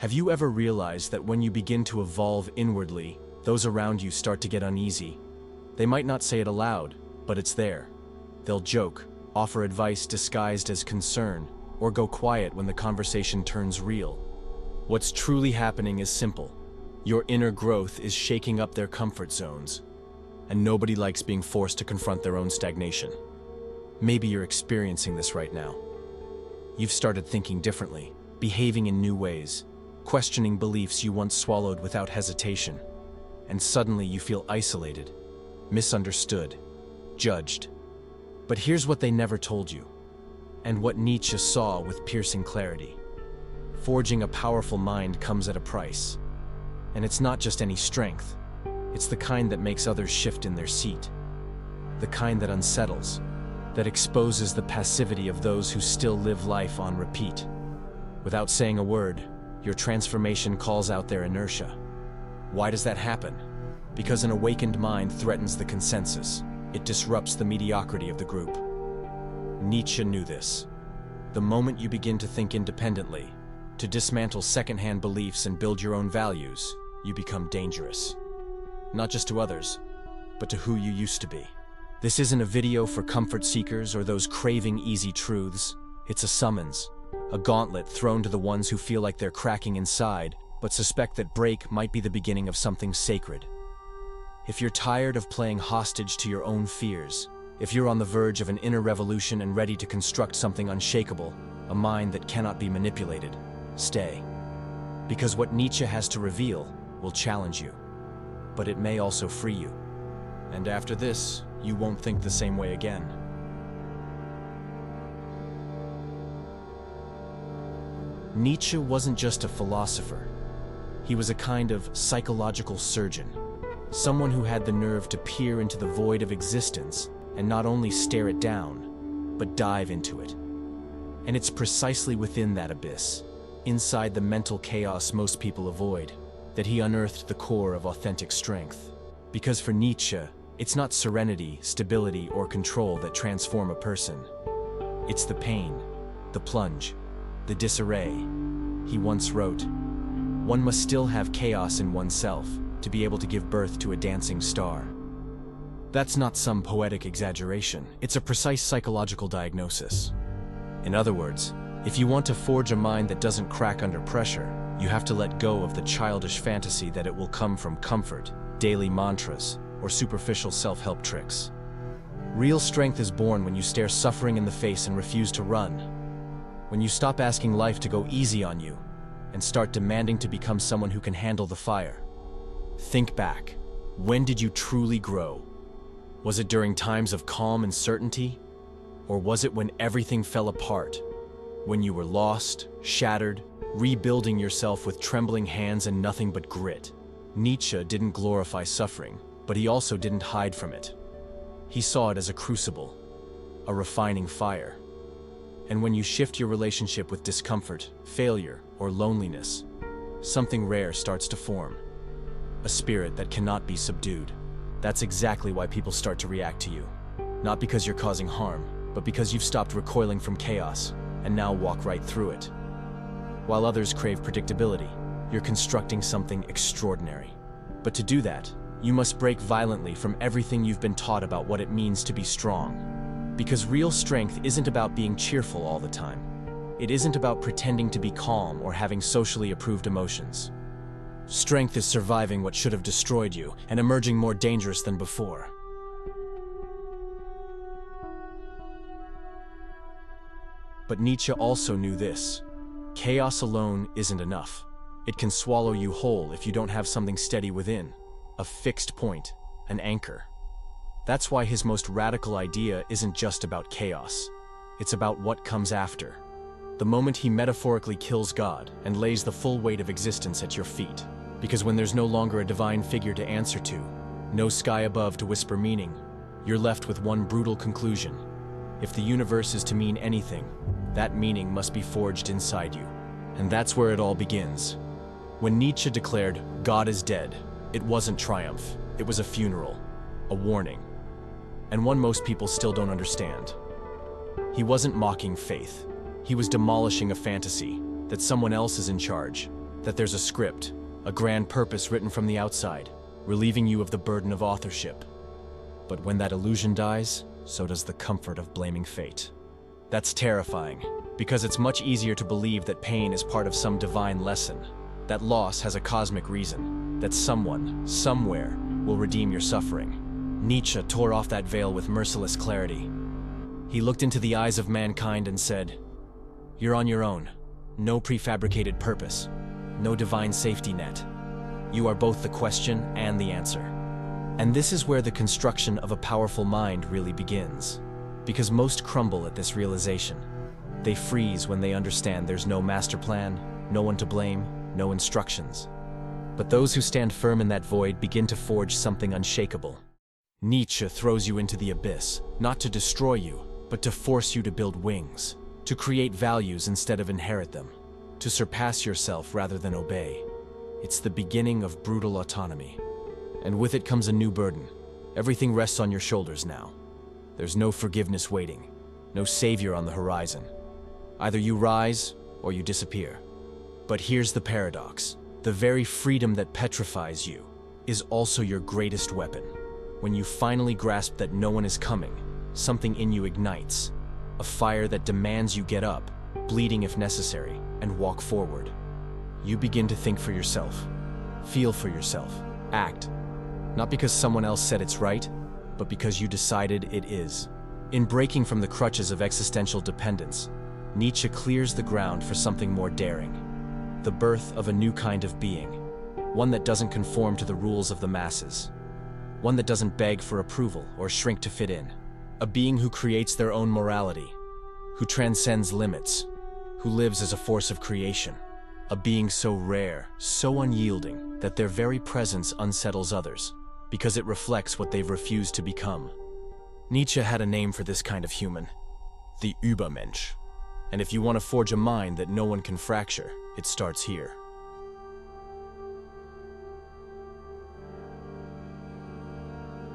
Have you ever realized that when you begin to evolve inwardly, those around you start to get uneasy? They might not say it aloud, but it's there. They'll joke, offer advice disguised as concern, or go quiet when the conversation turns real. What's truly happening is simple. Your inner growth is shaking up their comfort zones, and nobody likes being forced to confront their own stagnation. Maybe you're experiencing this right now. You've started thinking differently, behaving in new ways, questioning beliefs you once swallowed without hesitation, and suddenly you feel isolated, misunderstood, judged. But here's what they never told you, and what Nietzsche saw with piercing clarity. Forging a powerful mind comes at a price. And it's not just any strength. It's the kind that makes others shift in their seat. The kind that unsettles, that exposes the passivity of those who still live life on repeat. Without saying a word, your transformation calls out their inertia. Why does that happen? Because an awakened mind threatens the consensus. It disrupts the mediocrity of the group. Nietzsche knew this. The moment you begin to think independently, to dismantle secondhand beliefs and build your own values, you become dangerous. Not just to others, but to who you used to be. This isn't a video for comfort seekers or those craving easy truths. It's a summons, a gauntlet thrown to the ones who feel like they're cracking inside, but suspect that break might be the beginning of something sacred. If you're tired of playing hostage to your own fears, if you're on the verge of an inner revolution and ready to construct something unshakable, a mind that cannot be manipulated, stay. Because what Nietzsche has to reveal will challenge you, but it may also free you. And after this, you won't think the same way again. Nietzsche wasn't just a philosopher. He was a kind of psychological surgeon, someone who had the nerve to peer into the void of existence and not only stare it down, but dive into it. And it's precisely within that abyss, inside the mental chaos most people avoid, that he unearthed the core of authentic strength. Because for Nietzsche, it's not serenity, stability, or control that transform a person. It's the pain, the plunge, the disarray. He once wrote, "One must still have chaos in oneself to be able to give birth to a dancing star." That's not some poetic exaggeration. It's a precise psychological diagnosis. In other words, if you want to forge a mind that doesn't crack under pressure, you have to let go of the childish fantasy that it will come from comfort, daily mantras, or superficial self-help tricks. Real strength is born when you stare suffering in the face and refuse to run. When you stop asking life to go easy on you and start demanding to become someone who can handle the fire. Think back. When did you truly grow? Was it during times of calm and certainty? Or was it when everything fell apart? When you were lost, shattered, rebuilding yourself with trembling hands and nothing but grit? Nietzsche didn't glorify suffering, but he also didn't hide from it. He saw it as a crucible, a refining fire. And when you shift your relationship with discomfort, failure, or loneliness, something rare starts to form. A spirit that cannot be subdued. That's exactly why people start to react to you. Not because you're causing harm, but because you've stopped recoiling from chaos and now walk right through it. While others crave predictability, you're constructing something extraordinary. But to do that, you must break violently from everything you've been taught about what it means to be strong. Because real strength isn't about being cheerful all the time. It isn't about pretending to be calm or having socially approved emotions. Strength is surviving what should have destroyed you and emerging more dangerous than before. But Nietzsche also knew this. Chaos alone isn't enough. It can swallow you whole if you don't have something steady within, a fixed point, an anchor. That's why his most radical idea isn't just about chaos. It's about what comes after. The moment he metaphorically kills God and lays the full weight of existence at your feet. Because when there's no longer a divine figure to answer to, no sky above to whisper meaning, you're left with one brutal conclusion. If the universe is to mean anything, that meaning must be forged inside you. And that's where it all begins. When Nietzsche declared, "God is dead," it wasn't triumph. It was a funeral, a warning. And one most people still don't understand. He wasn't mocking faith. He was demolishing a fantasy that someone else is in charge, that there's a script, a grand purpose written from the outside, relieving you of the burden of authorship. But when that illusion dies, so does the comfort of blaming fate. That's terrifying, because it's much easier to believe that pain is part of some divine lesson, that loss has a cosmic reason, that someone, somewhere, will redeem your suffering. Nietzsche tore off that veil with merciless clarity. He looked into the eyes of mankind and said, "You're on your own. No prefabricated purpose. No divine safety net. You are both the question and the answer." And this is where the construction of a powerful mind really begins. Because most crumble at this realization. They freeze when they understand there's no master plan, no one to blame, no instructions. But those who stand firm in that void begin to forge something unshakable. Nietzsche throws you into the abyss, not to destroy you, but to force you to build wings, to create values instead of inherit them, to surpass yourself rather than obey. It's the beginning of brutal autonomy. And with it comes a new burden. Everything rests on your shoulders now. There's no forgiveness waiting, no savior on the horizon. Either you rise or you disappear. But here's the paradox. The very freedom that petrifies you is also your greatest weapon. When you finally grasp that no one is coming, something in you ignites, a fire that demands you get up, bleeding if necessary, and walk forward. You begin to think for yourself, feel for yourself, act, not because someone else said it's right, but because you decided it is. In breaking from the crutches of existential dependence, Nietzsche clears the ground for something more daring. The birth of a new kind of being, one that doesn't conform to the rules of the masses, one that doesn't beg for approval or shrink to fit in, a being who creates their own morality, who transcends limits, who lives as a force of creation, a being so rare, so unyielding, that their very presence unsettles others, because it reflects what they've refused to become. Nietzsche had a name for this kind of human, the Übermensch. And if you want to forge a mind that no one can fracture, it starts here.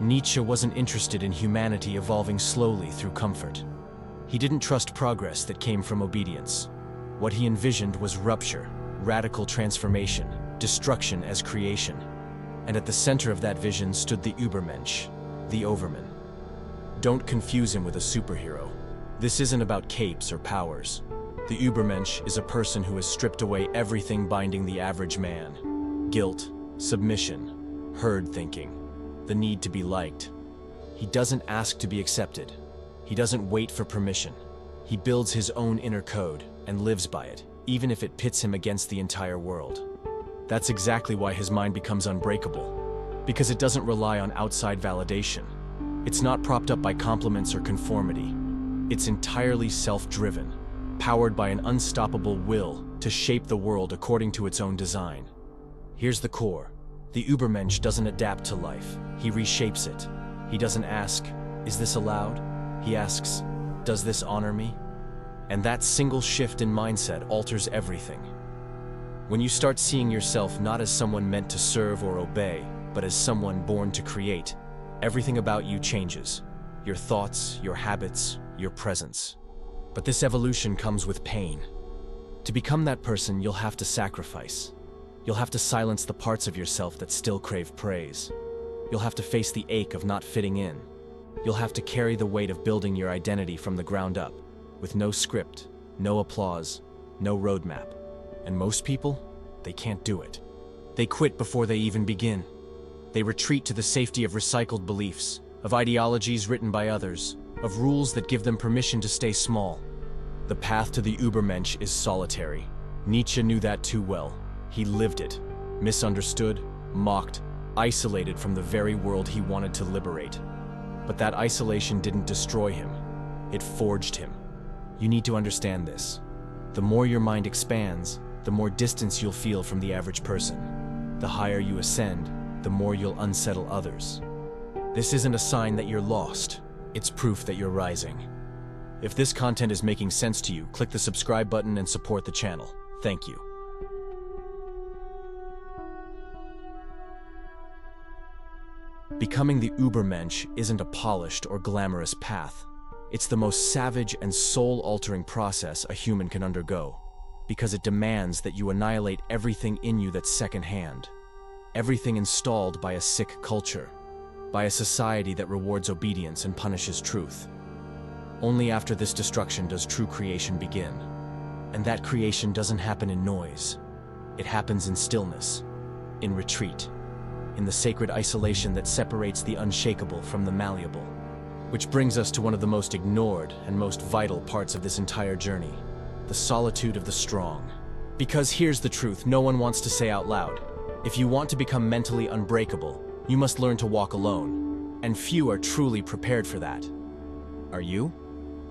Nietzsche wasn't interested in humanity evolving slowly through comfort. He didn't trust progress that came from obedience. What he envisioned was rupture, radical transformation, destruction as creation. And at the center of that vision stood the Übermensch, the Overman. Don't confuse him with a superhero. This isn't about capes or powers. The Übermensch is a person who has stripped away everything binding the average man. Guilt, submission, herd thinking, the need to be liked. He doesn't ask to be accepted. He doesn't wait for permission. He builds his own inner code and lives by it, even if it pits him against the entire world. That's exactly why his mind becomes unbreakable, because it doesn't rely on outside validation. It's not propped up by compliments or conformity. It's entirely self-driven, powered by an unstoppable will to shape the world according to its own design. Here's the core. The Übermensch doesn't adapt to life. He reshapes it. He doesn't ask, "Is this allowed?" He asks, "Does this honor me?" And that single shift in mindset alters everything. When you start seeing yourself not as someone meant to serve or obey, but as someone born to create, everything about you changes. Your thoughts, your habits, your presence. But this evolution comes with pain. To become that person, you'll have to sacrifice. You'll have to silence the parts of yourself that still crave praise. You'll have to face the ache of not fitting in. You'll have to carry the weight of building your identity from the ground up, with no script, no applause, no roadmap. And most people, they can't do it. They quit before they even begin. They retreat to the safety of recycled beliefs, of ideologies written by others, of rules that give them permission to stay small. The path to the Übermensch is solitary. Nietzsche knew that too well. He lived it, misunderstood, mocked, isolated from the very world he wanted to liberate. But that isolation didn't destroy him. It forged him. You need to understand this. The more your mind expands, the more distance you'll feel from the average person. The higher you ascend, the more you'll unsettle others. This isn't a sign that you're lost. It's proof that you're rising. If this content is making sense to you, click the subscribe button and support the channel. Thank you. Becoming the Übermensch isn't a polished or glamorous path. It's the most savage and soul-altering process a human can undergo. because it demands that you annihilate everything in you that's secondhand, everything installed by a sick culture, by a society that rewards obedience and punishes truth. Only after this destruction does true creation begin. And that creation doesn't happen in noise. It happens in stillness, in retreat, in the sacred isolation that separates the unshakable from the malleable. Which brings us to one of the most ignored and most vital parts of this entire journey, the solitude of the strong. Because here's the truth no one wants to say out loud. If you want to become mentally unbreakable, you must learn to walk alone. And few are truly prepared for that. Are you?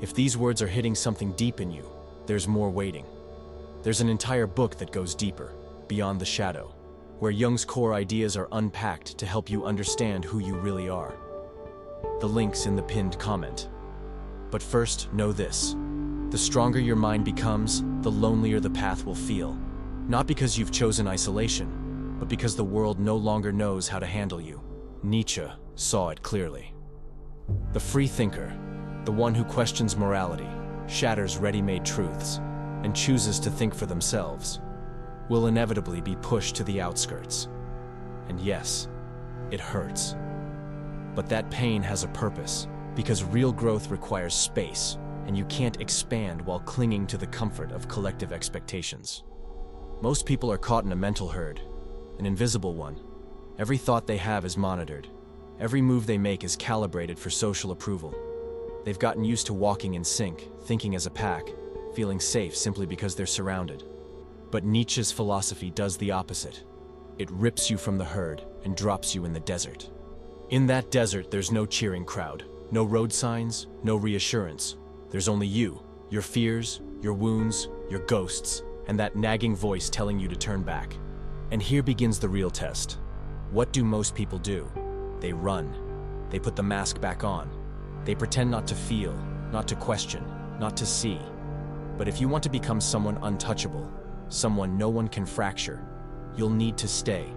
If these words are hitting something deep in you, there's more waiting. There's an entire book that goes deeper, beyond the shadow, where Jung's core ideas are unpacked to help you understand who you really are. The link's in the pinned comment. But first, know this. The stronger your mind becomes, the lonelier the path will feel. Not because you've chosen isolation, but because the world no longer knows how to handle you. Nietzsche saw it clearly. The free thinker, the one who questions morality, shatters ready-made truths, and chooses to think for themselves, will inevitably be pushed to the outskirts. And yes, it hurts. But that pain has a purpose, because real growth requires space, and you can't expand while clinging to the comfort of collective expectations. Most people are caught in a mental herd, an invisible one. Every thought they have is monitored. Every move they make is calibrated for social approval. They've gotten used to walking in sync, thinking as a pack, feeling safe simply because they're surrounded. But Nietzsche's philosophy does the opposite. It rips you from the herd and drops you in the desert. In that desert, there's no cheering crowd, no road signs, no reassurance. There's only you, your fears, your wounds, your ghosts, and that nagging voice telling you to turn back. And here begins the real test. What do most people do? They run. They put the mask back on. They pretend not to feel, not to question, not to see. But if you want to become someone untouchable, someone no one can fracture, you'll need to stay.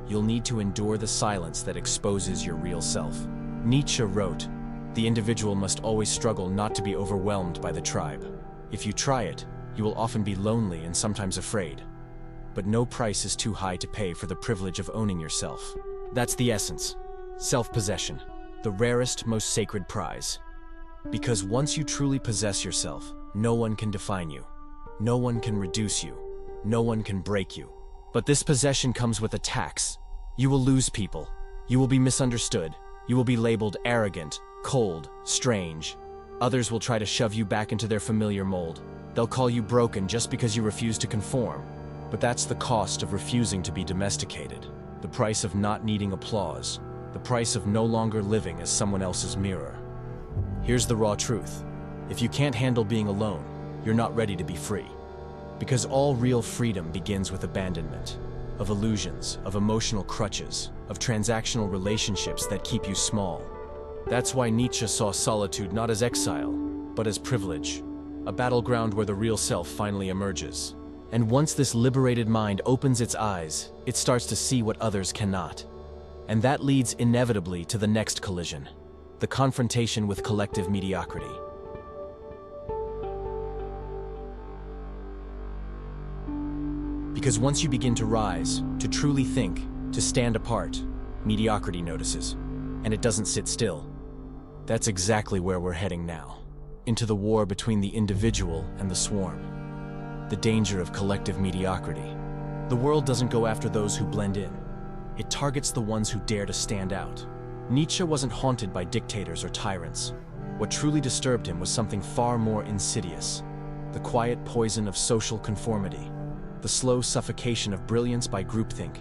You'll need to endure the silence that exposes your real self. Nietzsche wrote, "The individual must always struggle not to be overwhelmed by the tribe. If you try it, you will often be lonely and sometimes afraid. But no price is too high to pay for the privilege of owning yourself." That's the essence. Self-possession, the rarest, most sacred prize. Because once you truly possess yourself, no one can define you. No one can reduce you. No one can break you. But this possession comes with a tax. You will lose people. You will be misunderstood. You will be labeled arrogant, cold, strange. Others will try to shove you back into their familiar mold. They'll call you broken just because you refuse to conform. But that's the cost of refusing to be domesticated. The price of not needing applause. The price of no longer living as someone else's mirror. Here's the raw truth. If you can't handle being alone, you're not ready to be free. Because all real freedom begins with abandonment, of illusions, of emotional crutches, of transactional relationships that keep you small. That's why Nietzsche saw solitude not as exile, but as privilege, a battleground where the real self finally emerges. And once this liberated mind opens its eyes, it starts to see what others cannot. And that leads inevitably to the next collision, the confrontation with collective mediocrity. Because once you begin to rise, to truly think, to stand apart, mediocrity notices, and it doesn't sit still. That's exactly where we're heading now, into the war between the individual and the swarm. The danger of collective mediocrity. The world doesn't go after those who blend in. It targets the ones who dare to stand out. Nietzsche wasn't haunted by dictators or tyrants. What truly disturbed him was something far more insidious. The quiet poison of social conformity. The slow suffocation of brilliance by groupthink.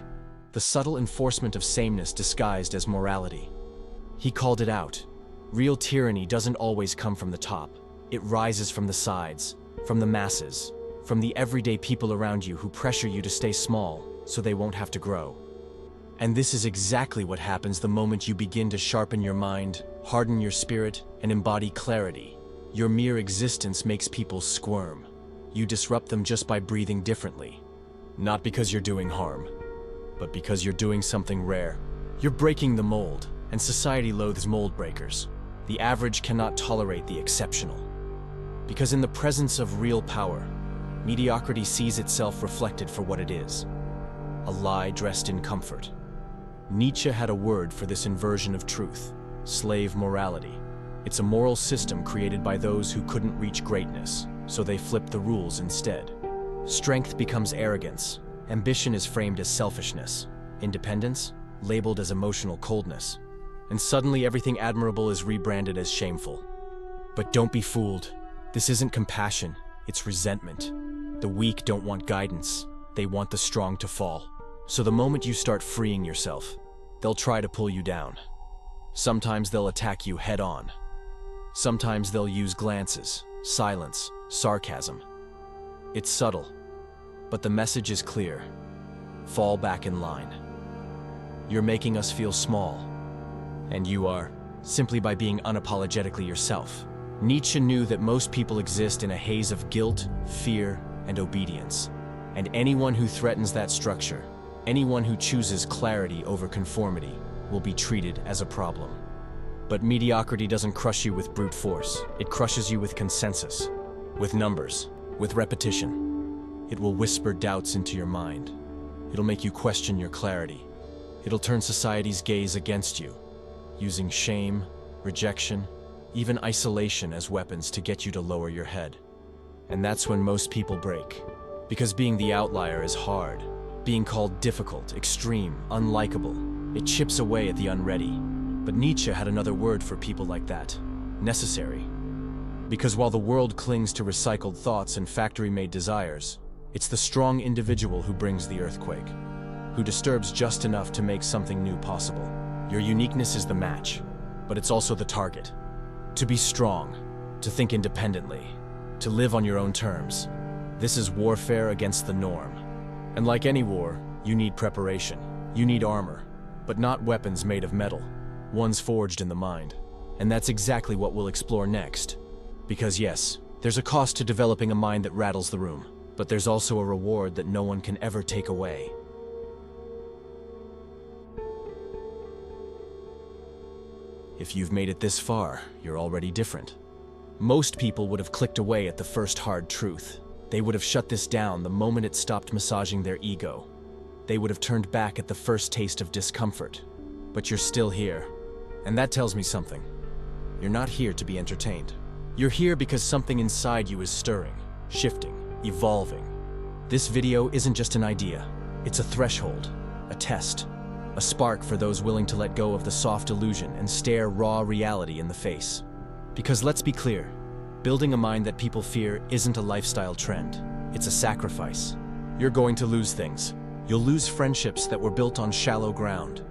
The subtle enforcement of sameness disguised as morality. He called it out. Real tyranny doesn't always come from the top. It rises from the sides, from the masses, from the everyday people around you who pressure you to stay small so they won't have to grow. And this is exactly what happens the moment you begin to sharpen your mind, harden your spirit, and embody clarity. Your mere existence makes people squirm. You disrupt them just by breathing differently. Not because you're doing harm, but because you're doing something rare. You're breaking the mold, and society loathes mold breakers. The average cannot tolerate the exceptional. Because in the presence of real power, Mediocrity sees itself reflected for what it is, a lie dressed in comfort. Nietzsche had a word for this inversion of truth: slave morality. It's a moral system created by those who couldn't reach greatness, so they flipped the rules instead. Strength becomes arrogance, ambition is framed as selfishness, independence labeled as emotional coldness, and suddenly everything admirable is rebranded as shameful. But don't be fooled. This isn't compassion, it's resentment. The weak don't want guidance, they want the strong to fall. So the moment you start freeing yourself, they'll try to pull you down. Sometimes they'll attack you head on. Sometimes they'll use glances, silence, sarcasm. It's subtle, but the message is clear. Fall back in line. You're making us feel small, and you are, simply by being unapologetically yourself. Nietzsche knew that most people exist in a haze of guilt, fear, and obedience. And anyone who threatens that structure, anyone who chooses clarity over conformity, will be treated as a problem. But mediocrity doesn't crush you with brute force. It crushes you with consensus, with numbers, with repetition. It will whisper doubts into your mind. It'll make you question your clarity. It'll turn society's gaze against you, using shame, rejection, even isolation as weapons to get you to lower your head. And that's when most people break. Because being the outlier is hard. Being called difficult, extreme, unlikable. It chips away at the unready. But Nietzsche had another word for people like that: necessary. Because while the world clings to recycled thoughts and factory-made desires, it's the strong individual who brings the earthquake, who disturbs just enough to make something new possible. Your uniqueness is the match, but it's also the target. To be strong, to think independently, to live on your own terms. This is warfare against the norm. And like any war, you need preparation. You need armor, but not weapons made of metal, ones forged in the mind. And that's exactly what we'll explore next. Because yes, there's a cost to developing a mind that rattles the room, but there's also a reward that no one can ever take away. If you've made it this far, you're already different. Most people would have clicked away at the first hard truth. They would have shut this down the moment it stopped massaging their ego. They would have turned back at the first taste of discomfort. But you're still here, and that tells me something. You're not here to be entertained. You're here because something inside you is stirring, shifting, evolving. This video isn't just an idea. It's a threshold, a test. A spark for those willing to let go of the soft illusion and stare raw reality in the face. Because let's be clear, building a mind that people fear isn't a lifestyle trend. It's a sacrifice. You're going to lose things. You'll lose friendships that were built on shallow ground.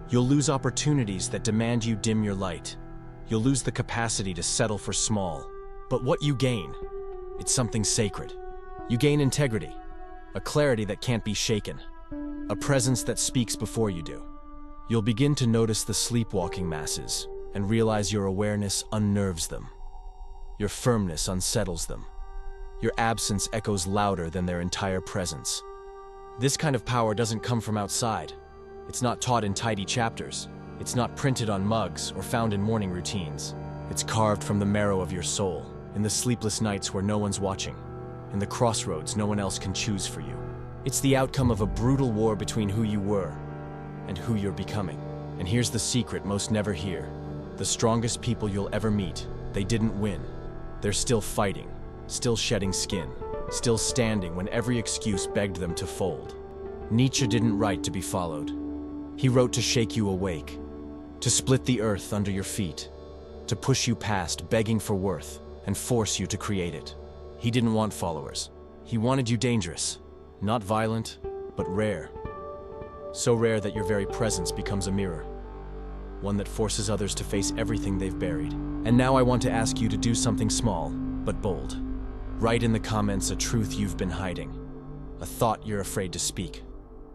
You'll lose opportunities that demand you dim your light. You'll lose the capacity to settle for small. But what you gain, it's something sacred. You gain integrity, a clarity that can't be shaken. A presence that speaks before you do. You'll begin to notice the sleepwalking masses and realize your awareness unnerves them. Your firmness unsettles them. Your absence echoes louder than their entire presence. This kind of power doesn't come from outside. It's not taught in tidy chapters. It's not printed on mugs or found in morning routines. It's carved from the marrow of your soul, in the sleepless nights where no one's watching, in the crossroads no one else can choose for you. It's the outcome of a brutal war between who you were and who you're becoming. And here's the secret most never hear. The strongest people you'll ever meet, they didn't win. They're still fighting, still shedding skin, still standing when every excuse begged them to fold. Nietzsche didn't write to be followed. He wrote to shake you awake, to split the earth under your feet, to push you past begging for worth and force you to create it. He didn't want followers. He wanted you dangerous. Not violent, but rare. So rare that your very presence becomes a mirror. One that forces others to face everything they've buried. And now I want to ask you to do something small, but bold. Write in the comments a truth you've been hiding. A thought you're afraid to speak.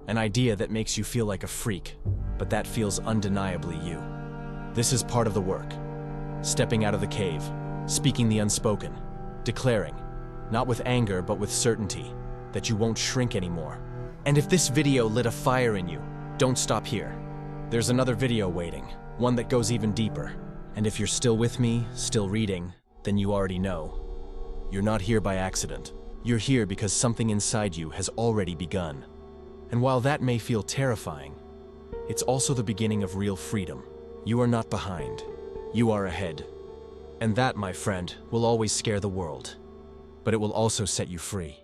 An idea that makes you feel like a freak, but that feels undeniably you. This is part of the work. Stepping out of the cave, speaking the unspoken, declaring, not with anger but with certainty, that you won't shrink anymore. And if this video lit a fire in you, don't stop here. There's another video waiting, one that goes even deeper. And if you're still with me, still reading, then you already know. You're not here by accident. You're here because something inside you has already begun. And while that may feel terrifying, it's also the beginning of real freedom. You are not behind. You are ahead. And that, my friend, will always scare the world. But it will also set you free.